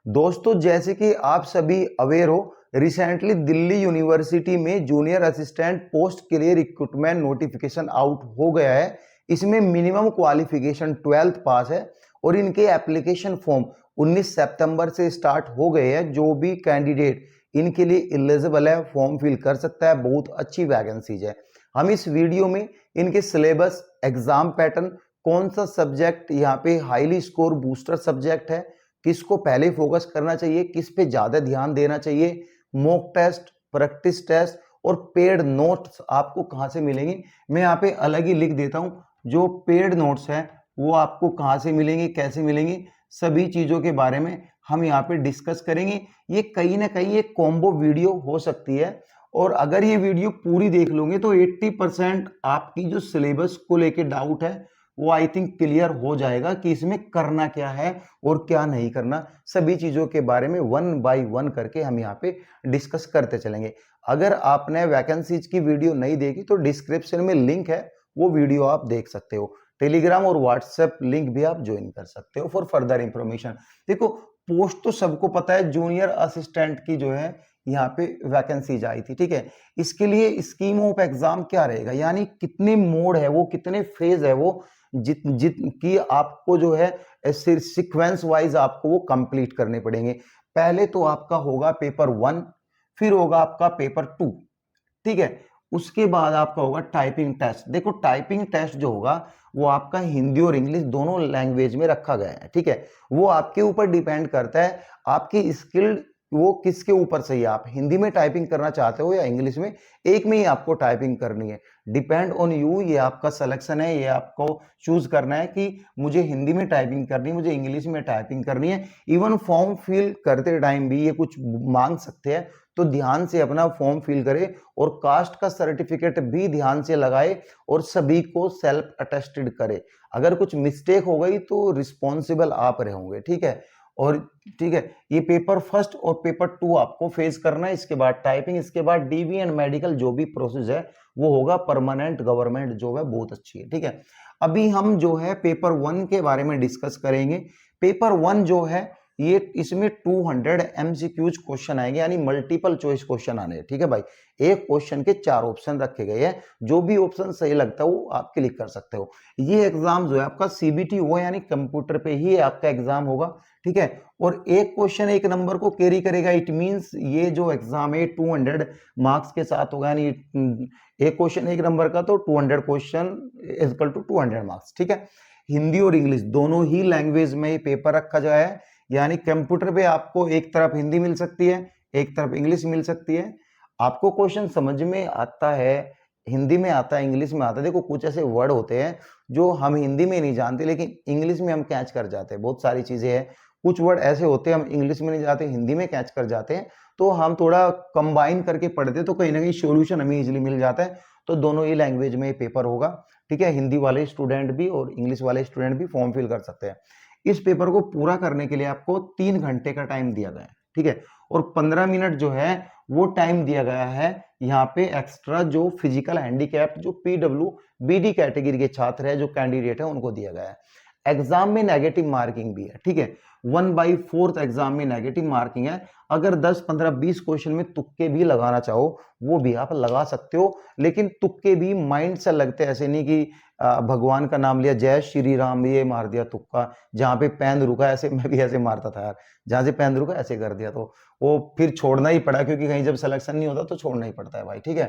दोस्तों, जैसे कि आप सभी अवेयर हो, रिसेंटली दिल्ली यूनिवर्सिटी में जूनियर असिस्टेंट पोस्ट के लिए रिक्रूटमेंट नोटिफिकेशन आउट हो गया है। इसमें मिनिमम क्वालिफिकेशन 12th पास है और इनके एप्लीकेशन फॉर्म 19 सितंबर से स्टार्ट हो गए हैं। जो भी कैंडिडेट इनके लिए एलिजिबल है फॉर्म फिल कर सकता है। बहुत अच्छी वैकेंसीज है। हम इस वीडियो में इनके सिलेबस, एग्जाम पैटर्न, कौन सा सब्जेक्ट यहाँ पे हाईली स्कोर बूस्टर सब्जेक्ट है, किसको पहले फोकस करना चाहिए, किस पे ज्यादा ध्यान देना चाहिए, मॉक टेस्ट, प्रैक्टिस टेस्ट और पेड नोट्स आपको कहां से मिलेंगे, मैं यहाँ पे अलग ही लिख देता हूं। जो पेड नोट्स है वो आपको कहां से मिलेंगे, कैसे मिलेंगे, सभी चीजों के बारे में हम यहाँ पे डिस्कस करेंगे। ये कहीं ना कहीं एक कॉम्बो वीडियो हो सकती है और अगर ये वीडियो पूरी देख लोगे तो 80% आपकी जो सिलेबस को लेके डाउट है वो आई थिंक क्लियर हो जाएगा कि इसमें करना क्या है और क्या नहीं करना। सभी चीजों के बारे में वन बाय वन करके हम यहाँ पे डिस्कस करते चलेंगे। अगर आपने वैकेंसीज की वीडियो नहीं देखी तो डिस्क्रिप्शन में लिंक है, वो वीडियो आप देख सकते हो। टेलीग्राम और व्हाट्सएप लिंक भी आप ज्वाइन कर सकते हो फॉर फर्दर इंफॉर्मेशन। देखो, पोस्ट तो सबको पता है, जूनियर असिस्टेंट की जो है यहाँ पे वैकेंसीज आई थी, ठीक है। इसके लिए स्कीम ऑफ एग्जाम क्या रहेगा, यानी कितने मोड है वो, कितने फेज है वो, जित जित की आपको जो है सीक्वेंस वाइज आपको वो कंप्लीट करने पड़ेंगे। पहले तो आपका होगा पेपर 1, फिर होगा आपका पेपर 2, ठीक है। उसके बाद आपका होगा टाइपिंग टेस्ट। देखो, टाइपिंग टेस्ट जो होगा वो आपका हिंदी और इंग्लिश दोनों लैंग्वेज में रखा गया है, ठीक है। वो आपके ऊपर डिपेंड करता है आपकी स्किल वो किसके ऊपर सही है। आप हिंदी में टाइपिंग करना चाहते हो या इंग्लिश में, एक में ही आपको टाइपिंग करनी है। डिपेंड ऑन यू, ये आपका सिलेक्शन है, ये आपको चूज करना है कि मुझे हिंदी में टाइपिंग करनी है, मुझे इंग्लिश में टाइपिंग करनी है। इवन फॉर्म फिल करते टाइम भी ये कुछ मांग सकते हैं, तो ध्यान से अपना फॉर्म फिल करे और कास्ट का सर्टिफिकेट भी ध्यान से लगाए और सभी को सेल्फ अटेस्टेड करे। अगर कुछ मिस्टेक हो गई तो रिस्पॉन्सिबल आप रहोगे, ठीक है। और ठीक है, ये पेपर फर्स्ट और पेपर 2 आपको फेस करना है। इसके बाद टाइपिंग, इसके बाद डीवी एंड मेडिकल जो भी प्रोसेस है वो होगा। परमानेंट गवर्नमेंट जॉब है, बहुत अच्छी है, ठीक है। अभी हम जो है पेपर 1 के बारे में डिस्कस करेंगे। पेपर 1 जो है ये इसमें 200 एमसीक्यूज क्वेश्चन आएंगे, यानी मल्टीपल चॉइस क्वेश्चन आने हैं, ठीक है भाई। एक क्वेश्चन के 4 ऑप्शन रखे गए हैं, जो भी ऑप्शन सही लगता है वो आप क्लिक कर सकते हो। ये एग्जाम जो है आपका सीबीटी हुआ, यानी कंप्यूटर पे ही आपका एग्जाम होगा, ठीक है। और एक क्वेश्चन एक नंबर को कैरी करेगा। इट मींस ये जो एग्जाम है 200 मार्क्स के साथ होगा, यानी एक क्वेश्चन एक नंबर का, तो 200 question is equal to 200 marks, ठीक है। हिंदी और इंग्लिश दोनों ही लैंग्वेज में ये पेपर रखा गया है, यानी कंप्यूटर पे आपको एक तरफ हिंदी मिल सकती है, एक तरफ इंग्लिश मिल सकती है। आपको क्वेश्चन समझ में आता है, हिंदी में आता है, इंग्लिश में आता है। देखो, कुछ ऐसे वर्ड होते हैं जो हम हिंदी में नहीं जानते लेकिन इंग्लिश में हम कैच कर जाते हैं। बहुत सारी चीजें हैं, कुछ वर्ड ऐसे होते हैं हम इंग्लिश में नहीं जाते, हिंदी में कैच कर जाते हैं, तो हम थोड़ा कंबाइन करके पढ़ते हैं तो कहीं ना कहीं सॉल्यूशन हमें इजीली मिल जाता है। तो दोनों ही लैंग्वेज में पेपर होगा, ठीक है। हिंदी वाले स्टूडेंट भी और इंग्लिश वाले स्टूडेंट भी फॉर्म फिल कर सकते हैं। इस पेपर को पूरा करने के लिए आपको 3 घंटे का टाइम दिया गया है, ठीक है। और 15 मिनट जो है वो टाइम दिया गया है यहाँ पे एक्स्ट्रा, जो फिजिकल हैंडीकैप्ड, जो पीडब्ल्यू बीडी कैटेगरी के छात्र है, जो कैंडिडेट है, उनको दिया गया है। एग्जाम में नेगेटिव मार्किंग भी है, ठीक है। 1/4 एग्जाम में नेगेटिव मार्किंग है। अगर 10, 15, 20 क्वेश्चन में तुक्के भी लगाना चाहो वो भी आप लगा सकते हो, लेकिन तुक्के भी माइंड से लगते, ऐसे नहीं कि भगवान का नाम लिया, जय श्री राम, ये मार दिया तुक्का, जहां पे पेन रुका, ऐसे मैं भी ऐसे मारता था यार, जहां से पेन रुका ऐसे कर दिया, तो वो फिर छोड़ना ही पड़ा, क्योंकि कहीं जब सिलेक्शन नहीं होता तो छोड़ना ही पड़ता है भाई, ठीक है।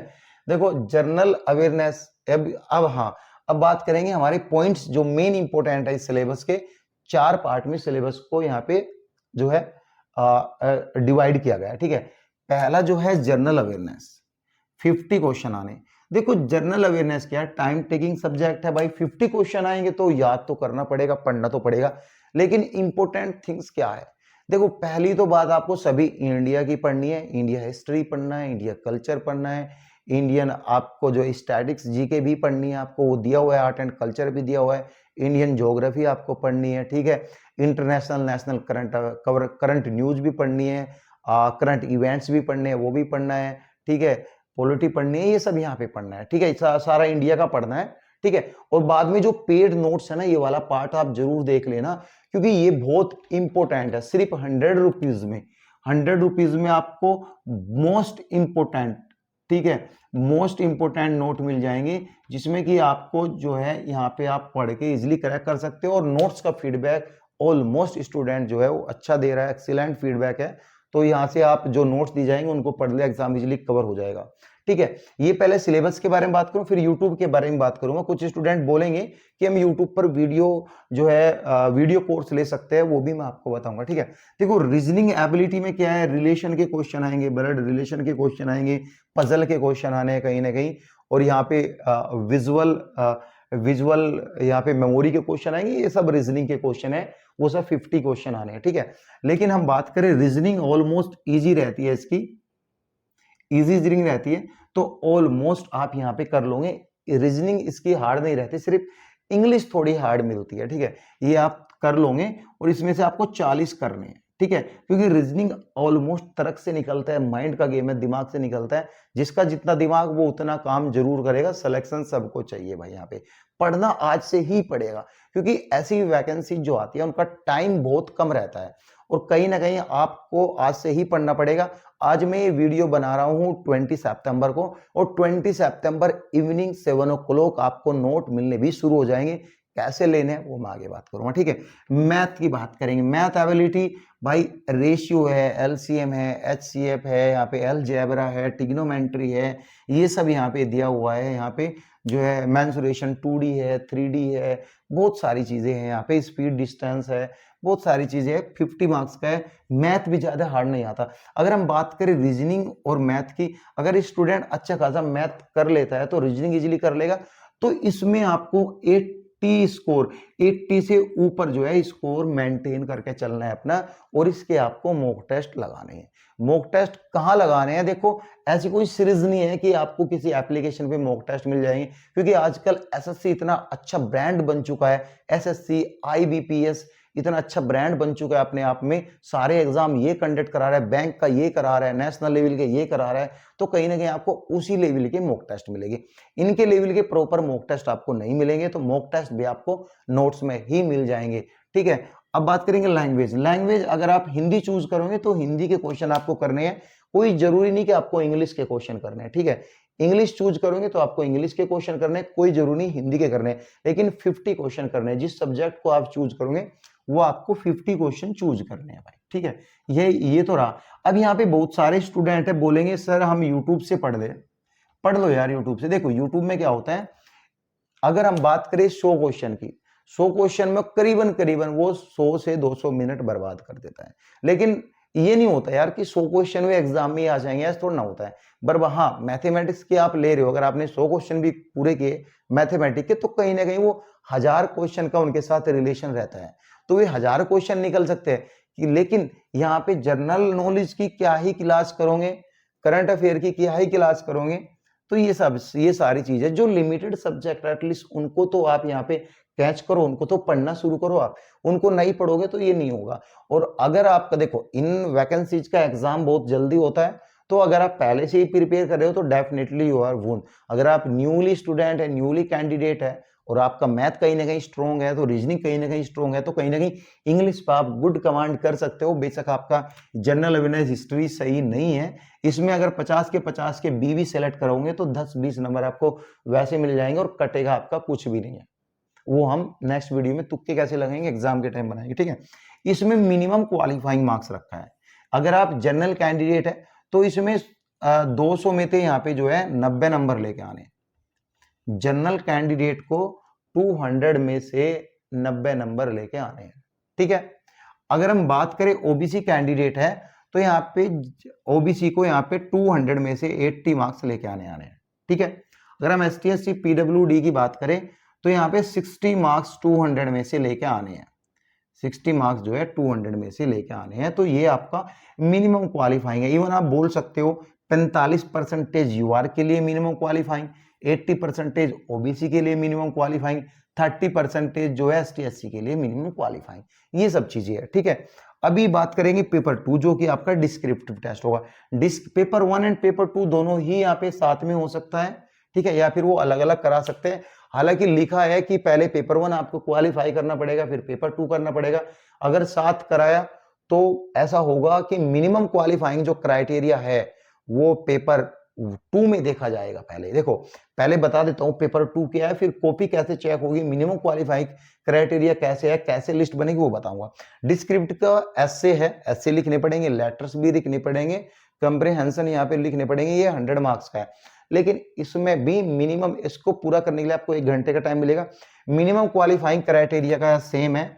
देखो, जनरल अवेयरनेस। अब हाँ, अब बात करेंगे हमारे पॉइंट्स जो मेन इंपोर्टेंट है इस सिलेबस के। 4 पार्ट में सिलेबस को यहाँ पे जो है डिवाइड किया गया है, ठीक है। पहला जो है जनरल अवेयरनेस, 50 क्वेश्चन आने। देखो, जनरल अवेयरनेस क्या है, टाइम टेकिंग सब्जेक्ट है भाई। 50 क्वेश्चन आएंगे तो याद तो करना पड़ेगा, पढ़ना तो पड़ेगा, लेकिन इंपोर्टेंट थिंग्स क्या है। देखो, पहली तो बात आपको सभी इंडिया की पढ़नी है, इंडिया हिस्ट्री पढ़ना है, इंडिया कल्चर पढ़ना है, इंडियन आपको जो स्टैटिक्स जीके भी पढ़नी है, आपको वो दिया हुआ है, आर्ट एंड कल्चर भी दिया हुआ है, इंडियन ज्योग्राफी आपको पढ़नी है, ठीक है। इंटरनेशनल, नेशनल करंट न्यूज भी पढ़नी है, करंट इवेंट्स भी पढ़ने हैं, वो भी पढ़ना है, ठीक है। पॉलिटी पढ़नी है, ये सब यहाँ पे पढ़ना है, ठीक है। सारा इंडिया का पढ़ना है, ठीक है। और बाद में जो पेड नोट्स है ना, ये वाला पार्ट आप जरूर देख लेना, क्योंकि ये बहुत इंपॉर्टेंट है। सिर्फ 100 रुपीज में आपको मोस्ट इंपोर्टेंट, ठीक है, मोस्ट इंपोर्टेंट नोट मिल जाएंगे, जिसमें कि आपको जो है यहाँ पे आप पढ़ के इजिली क्रैक कर सकते हो। और नोट्स का फीडबैक ऑलमोस्ट स्टूडेंट जो है वो अच्छा दे रहा है, एक्सीलेंट फीडबैक है। तो यहाँ से आप जो नोट्स दी जाएंगे उनको पढ़ ले, एग्जाम इजिली कवर हो जाएगा, ठीक है। ये पहले सिलेबस के बारे में बात करूं, फिर यूट्यूब के बारे में बात करूंगा। कुछ स्टूडेंट बोलेंगे कि हम यूट्यूब पर वीडियो जो है वीडियो कोर्स ले सकते हैं, वो भी मैं आपको बताऊंगा, ठीक है। देखो रीजनिंग एबिलिटी में क्या है, रिलेशन के क्वेश्चन आएंगे, ब्लड रिलेशन के क्वेश्चन आएंगे, पजल के क्वेश्चन आने हैं कहीं ना कहीं, और यहाँ पे विजुअल यहाँ पे मेमोरी के क्वेश्चन आएंगे। ये सब रीजनिंग के क्वेश्चन है, वो सब 50 क्वेश्चन आने हैं, ठीक है। लेकिन हम बात करें, रीजनिंग ऑलमोस्ट इजी रहती है, इसकी इजी रीजनिंग रहती है, तो ऑलमोस्ट आप यहाँ पे कर लोगे। रीजनिंग इसकी हार्ड नहीं रहती, सिर्फ इंग्लिश थोड़ी हार्ड मिलती है, ठीक है। ये आप कर लोगे, और इसमें से आपको 40 करने हैं, ठीक है। क्योंकि रीजनिंग ऑलमोस्ट तर्क से निकलता है, माइंड का गेम है, दिमाग से निकलता है। जिसका जितना दिमाग वो उतना काम जरूर करेगा। सिलेक्शन सबको चाहिए भाई, यहाँ पे पढ़ना आज से ही पड़ेगा, क्योंकि ऐसी वैकेंसी जो आती है उनका टाइम बहुत कम रहता है, और कहीं ना कहीं आपको आज से ही पढ़ना पड़ेगा। आज मैं ये वीडियो बना रहा हूं 20 सितंबर को, और 20 सितंबर इवनिंग 7 o'clock आपको नोट मिलने भी शुरू हो जाएंगे। कैसे लेने हैं वो मैं आगे बात करूंगा, ठीक है। मैथ की बात करेंगे, मैथ एबिलिटी भाई, रेशियो है, एलसीएम है, एचसीएफ है, यहाँ पे अलजेब्रा है, ट्रिग्नोमेट्री है, ये सब यहाँ पे दिया हुआ है। यहाँ पे जो है मेंसुरेशन 2D है, 3D है, बहुत सारी चीजें हैं यहाँ पे, स्पीड डिस्टेंस है, बहुत सारी चीजें हैं। 50 मार्क्स का है। मैथ भी ज्यादा हार्ड नहीं आता। अगर हम बात करें रीजनिंग और मैथ की, अगर स्टूडेंट अच्छा खासा मैथ कर लेता है तो रीजनिंग इजीली कर लेगा। तो इसमें आपको 80 स्कोर, 80 से ऊपर जो है स्कोर मेंटेन करके चलना है अपना, और इसके आपको मॉक टेस्ट लगाने हैं। मॉक टेस्ट कहाँ लगाने हैं, देखो ऐसी कोई सीरीज नहीं है कि आपको किसी एप्लीकेशन पे मॉक टेस्ट मिल जाएंगे, क्योंकि आजकल एसएससी इतना अच्छा ब्रांड बन चुका है। एसएससी, आईबीपीएस इतना अच्छा ब्रांड बन चुका है अपने आप में। सारे एग्जाम ये कंडक्ट करा रहा है, बैंक का ये करा रहा है, नेशनल लेवल के ये करा रहा है, तो कहीं ना कहीं आपको उसी लेवल के मॉक टेस्ट मिलेंगे। इनके लेवल के प्रॉपर मॉक टेस्ट आपको नहीं मिलेंगे, तो मॉक टेस्ट भी आपको नोट्स में ही मिल जाएंगे, ठीक है। अब बात करेंगे लैंग्वेज। लैंग्वेज अगर आप हिंदी चूज करोगे तो हिंदी के क्वेश्चन आपको करने हैं, कोई जरूरी नहीं कि आपको इंग्लिश के क्वेश्चन करने हैं, ठीक है। इंग्लिश चूज करोगे तो आपको इंग्लिश के क्वेश्चन करने हैं, कोई जरूरी नहीं हिंदी के करने हैं, लेकिन 50 क्वेश्चन करने हैं। जिस सब्जेक्ट को आप चूज करोगे वो आपको 50 क्वेश्चन चूज करने हैं भाई, ठीक है। ये तो रहा। अब यहाँ पे बहुत सारे स्टूडेंट है, बोलेंगे सर हम यूट्यूब से पढ़ ले। पढ़ लो यार यूट्यूब से। देखो यूट्यूब में क्या होता है, अगर हम बात करें 100 क्वेश्चन की, 100 क्वेश्चन में करीबन करीबन वो 100 से 200 मिनट बर्बाद कर देता है। लेकिन ये नहीं होता यार कि 100 क्वेश्चन में एग्जाम में आ जाएंगे, ऐसा थोड़ा ना होता है। बर्बाद, हाँ मैथमेटिक्स के आप ले रहे हो, अगर आपने 100 क्वेश्चन भी पूरे किए मैथमेटिक्स के, तो कहीं ना कहीं वो 1000 क्वेश्चन का उनके साथ रिलेशन रहता है, तो ये 1000 क्वेश्चन निकल सकते हैं। लेकिन यहाँ पे जनरल नॉलेज की क्या ही क्लास करोगे, करंट अफेयर की क्या ही क्लास करोगे, तो ये सारी चीजें जो लिमिटेड सब्जेक्ट एटलीस्ट उनको तो आप यहाँ पे कैच करो, उनको तो पढ़ना शुरू करो। आप उनको नहीं पढ़ोगे तो ये नहीं होगा। और अगर आपका देखो इन वैकेंसीज का एग्जाम बहुत जल्दी होता है, तो अगर आप पहले से ही प्रिपेयर कर रहे हो तो डेफिनेटली यू आर वून। अगर आप न्यूली स्टूडेंट है, न्यूली कैंडिडेट है, और आपका मैथ कहीं ना कहीं स्ट्रॉन्ग है, तो रीजनिंग कहीं ना कहीं स्ट्रॉन्ग है, तो कहीं ना कहीं इंग्लिश पर आप गुड कमांड कर सकते हो। बेशक आपका जनरल अवेयरनेस हिस्ट्री सही नहीं है, इसमें अगर 50 के 50 के बी भी सेलेक्ट करोगे तो 10-20 नंबर आपको वैसे मिल जाएंगे, और कटेगा आपका कुछ भी नहीं है। वो हम नेक्स्ट वीडियो में तुक्के कैसे लगाएंगे एग्जाम के टाइम बनाएंगे, ठीक है। इसमें मिनिमम क्वालिफाइंग मार्क्स रखा है। अगर आप जनरल कैंडिडेट है तो इसमें 200 में से यहाँ पे जो है 90 नंबर लेके आने। जनरल कैंडिडेट को 200 में से 90 नंबर लेके आने हैं, ठीक है। अगर हम बात करें ओबीसी कैंडिडेट है तो यहाँ पे ओबीसी को यहाँ पे 200 में से 80 मार्क्स लेके आने हैं, ठीक है। अगर हम एसटी एससी पीडब्ल्यूडी की बात करें तो यहाँ पे 60 मार्क्स 200 में से लेके आने हैं। 60 मार्क्स जो है 200 में से लेके आने हैं, तो ये आपका मिनिमम क्वालिफाइंग है। इवन आप बोल सकते हो 45% यूआर के लिए मिनिमम क्वालिफाइंग, 80% ओबीसी के लिए मिनिमम क्वालिफाइंग, 30% जो है एसटी एससी के लिए मिनिमम क्वालिफाइंग। ये सब चीजें है, ठीक है। अभी बात करेंगे पेपर 2 जो कि आपका डिस्क्रिप्टिव टेस्ट होगा। पेपर 1 एंड पेपर 2 दोनों ही यहाँ पे साथ में हो सकता है, ठीक है, या फिर वो अलग अलग करा सकते हैं। हालांकि लिखा है कि पहले पेपर 1 आपको क्वालिफाई करना पड़ेगा, फिर पेपर 2 करना पड़ेगा। अगर साथ कराया तो ऐसा होगा कि मिनिमम क्वालिफाइंग जो क्राइटेरिया है वो पेपर 2 में देखा जाएगा। पहले देखो, पहले बता देता हूं पेपर 2 क्या है, फिर कॉपी कैसे चेक होगी, मिनिमम क्वालिफाइंग क्राइटेरिया कैसे है, कैसे लिस्ट बनेगी वो बताऊंगा। डिस्क्रिप्ट का एस्से है, एस्से लिखने पड़ेंगे, लेटर्स भी लिखने पड़ेंगे, कंप्रीहेंशन यहाँ पे लिखने पड़ेंगे, ये 100 मार्क्स का है। लेकिन इसमें भी मिनिमम, इसको पूरा करने के लिए आपको 1 घंटे का टाइम मिलेगा। मिनिमम क्वालिफाइंग क्राइटेरिया का सेम है।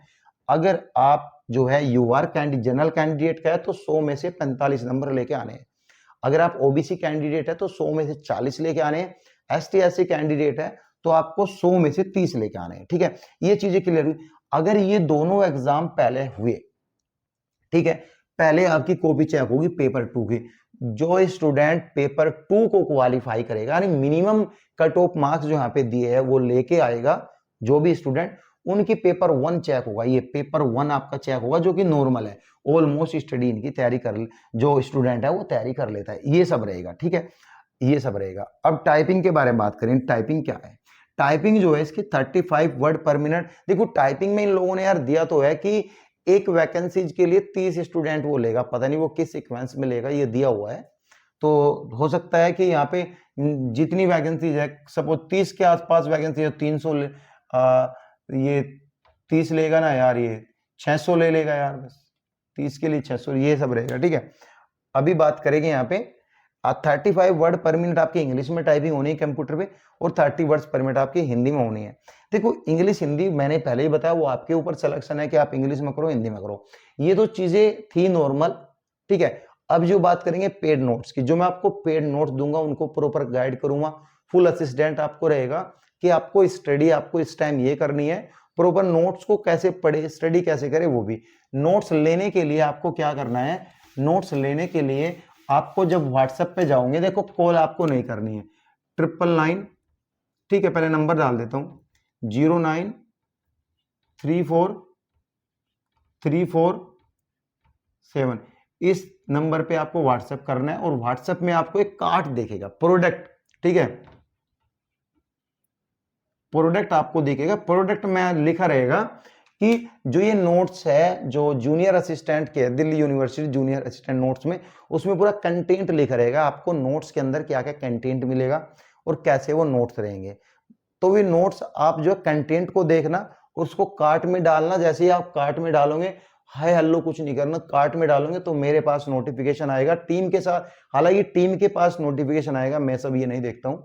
अगर आप जो है यूआर जनरल कैंडिडेट का है तो 100 में से 45 नंबर लेके आने हैं। अगर आप ओबीसी कैंडिडेट है तो 100 में से 40 लेके आने हैं। एसटी एससी कैंडिडेट है तो आपको 100 में से 30 लेके आने हैं। ठीक है, ये चीजें क्लियर हुई। अगर ये दोनों एग्जाम पहले हुए, ठीक है, पहले आपकी कॉपी चेक होगी पेपर 2 की। जो स्टूडेंट पेपर 2 को क्वालिफाई करेगा, यानी मिनिमम कट ऑफ मार्क्स जो यहाँ पे दिए हैं वो लेके आएगा, जो भी स्टूडेंट, उनकी पेपर 1 चेक होगा। ये पेपर 1 आपका चेक होगा, जो कि नॉर्मल है, ऑलमोस्ट स्टडी इनकी तैयारी कर, जो स्टूडेंट है वो तैयारी कर लेता है। ये सब रहेगा, ठीक है, ये सब रहेगा। अब टाइपिंग के बारे में बात करें, टाइपिंग क्या है। टाइपिंग जो है इसकी 35 वर्ड पर मिनट। देखो टाइपिंग में इन लोगों ने यार दिया तो है कि एक वैकेंसीज के लिए 30 स्टूडेंट वो लेगा, पता नहीं वो किस सीक्वेंस में लेगा, ये दिया हुआ है। तो हो सकता है कि यहाँ पे जितनी वैकेंसीज है, सपोज 30 के आसपास वैकेंसी है, 300 ये 30 लेगा ना यार, ये 600 ले लेगा यार, बस 30 के लिए 600, ये सब रहेगा। ठीक है, अभी बात करेंगे यहाँ पे 35 वर्ड पर मिनट आपकी इंग्लिश में टाइपिंग होनी है कंप्यूटर पे, और 30 वर्ड्स पर मिनट आपकी हिंदी में होनी है। देखो इंग्लिश हिंदी मैंने पहले ही बताया, वो आपके ऊपर सिलेक्शन है कि आप इंग्लिश में करो हिंदी में करो, ये तो चीजें थी नॉर्मल। ठीक है, अब जो बात करेंगे पेड नोट्स की, जो मैं आपको पेड नोट्स दूंगा उनको प्रॉपर गाइड करूंगा, फुल असिस्टेंट आपको रहेगा कि आपको स्टडी आपको इस टाइम ये करनी है, प्रॉपर नोट्स को कैसे पढ़े, स्टडी कैसे करे वो भी। नोट्स लेने के लिए आपको क्या करना है, नोट्स लेने के लिए आपको जब व्हाट्सएप पे जाओगे, देखो कॉल आपको नहीं करनी है, 999, ठीक है, पहले नंबर डाल देता हूं, 093434347, इस नंबर पे आपको व्हाट्सएप करना है। और व्हाट्सएप में आपको एक कार्ड देखेगा, प्रोडक्ट, ठीक है, प्रोडक्ट आपको दिखेगा। प्रोडक्ट में लिखा रहेगा कि जो ये नोट्स है, जो जूनियर असिस्टेंट के Delhi university junior assistant notes में, उसमें पूरा कंटेंट लिखा रहेगा, आपको नोट्स के अंदर क्या क्या कंटेंट मिलेगा और कैसे वो नोट्स रहेंगे। तो वे नोट्स आप जो कंटेंट को देखना, उसको कार्ट में डालना। जैसे ही आप कार्ट में डालोगे, हाय हेलो कुछ नहीं करना, कार्ट में डालोगे तो मेरे पास नोटिफिकेशन आएगा टीम के साथ। हालांकि टीम के पास नोटिफिकेशन आएगा, मैं सब ये नहीं देखता हूं,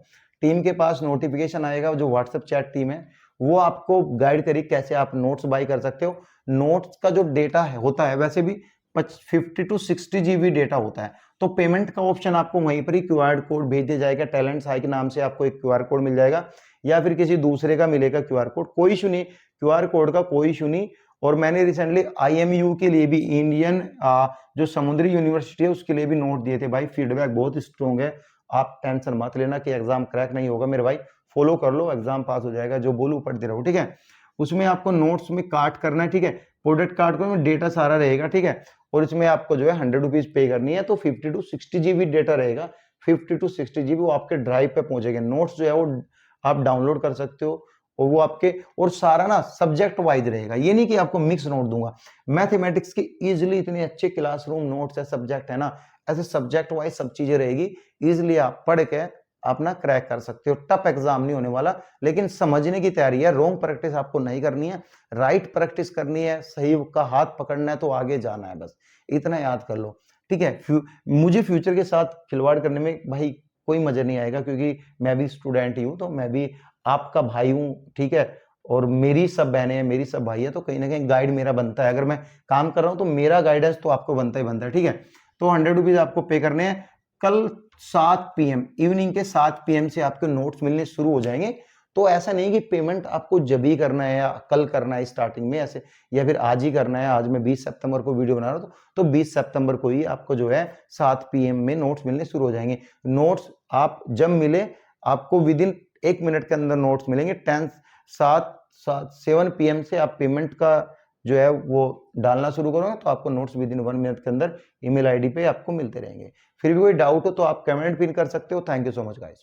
टीम के पास नोटिफिकेशन आएगा, जो व्हाट्सएप चैट टीम है वो आपको गाइड करेगी कैसे आप नोट्स बाय कर सकते हो। नोट्स का जो डेटा है होता है वैसे भी 50 to 60 GB डेटा होता है। तो पेमेंट का ऑप्शन आपको वहीं पर ही QR कोड भेज दिया जाएगा, टैलेंट हाई के नाम से आपको एक QR कोड मिल जाएगा, या फिर किसी दूसरे का मिलेगा QR कोड, कोई इशू नहीं, QR कोड का कोई इशू नहीं। और मैंने रिसेंटली IMU के लिए भी, इंडियन जो समुद्री यूनिवर्सिटी है उसके लिए भी नोट दिए थे भाई, फीडबैक बहुत स्ट्रॉन्ग है। आप टेंशन मत लेना कि एग्जाम क्रैक नहीं होगा मेरे भाई, फॉलो कर लो, एग्जाम पास हो जाएगा, जो बोलूं पढ़ते रहो। ठीक है, उसमें आपको नोट्स में काट करना है, ठीक है, प्रोडक्ट कार्ड को डेटा सारा रहेगा, ठीक है, और इसमें आपको जो है 100 रुपीज पे करनी है। तो 50 to 60 GB डेटा रहेगा, 50 to 60 GB वो आपके ड्राइव पे पहुंचेगा। नोट्स जो है वो आप डाउनलोड कर सकते हो, और वो आपके, और सारा ना सब्जेक्ट वाइज रहेगा, ये नहीं कि आपको मिक्स नोट दूंगा। मैथमेटिक्स की इजिली इतने अच्छे क्लासरूम नोट्स है, सब्जेक्ट है ना, ऐसे सब्जेक्ट वाइज सब चीजें रहेगी, इजिली आप पढ़ के अपना क्रैक कर सकते हो। टफ एग्जाम नहीं होने वाला, लेकिन समझने की तैयारी है, रॉन्ग प्रैक्टिस आपको नहीं करनी है, राइट प्रैक्टिस करनी है, सही का हाथ पकड़ना है तो आगे जाना है, बस इतना याद कर लो। ठीक है, मुझे फ्यूचर के साथ खिलवाड़ करने में भाई कोई मजा नहीं आएगा, क्योंकि मैं भी स्टूडेंट ही हूं, तो मैं भी आपका भाई हूं, ठीक है, और मेरी सब बहनें हैं, मेरी सब भाई है, तो कहीं ना कहीं गाइड मेरा बनता है। अगर मैं काम कर रहा हूं तो मेरा गाइडेंस तो आपको बनता ही बनता है। ठीक है, तो 100 रुपीज आपको पे करने हैं। कल 7 PM, इवनिंग के 7 PM से आपके नोट्स मिलने शुरू हो जाएंगे। तो ऐसा नहीं कि पेमेंट आपको जब ही करना है या कल करना है स्टार्टिंग में ऐसे, या फिर आज ही करना है, आज मैं 20 सितंबर को वीडियो बना रहा हूं, तो 20 सितंबर को ही आपको जो है 7 PM में नोट्स मिलने शुरू हो जाएंगे। नोट्स आप जब मिले, आपको विद इन 1 मिनट के अंदर नोट्स मिलेंगे। 7 PM से आप पेमेंट का जो है वो डालना शुरू करोगे तो आपको नोट्स विद इन 1 मिनट के अंदर ईमेल आईडी पे आपको मिलते रहेंगे। फिर भी कोई डाउट हो तो आप कमेंट पिन कर सकते हो। Thank you so much guys.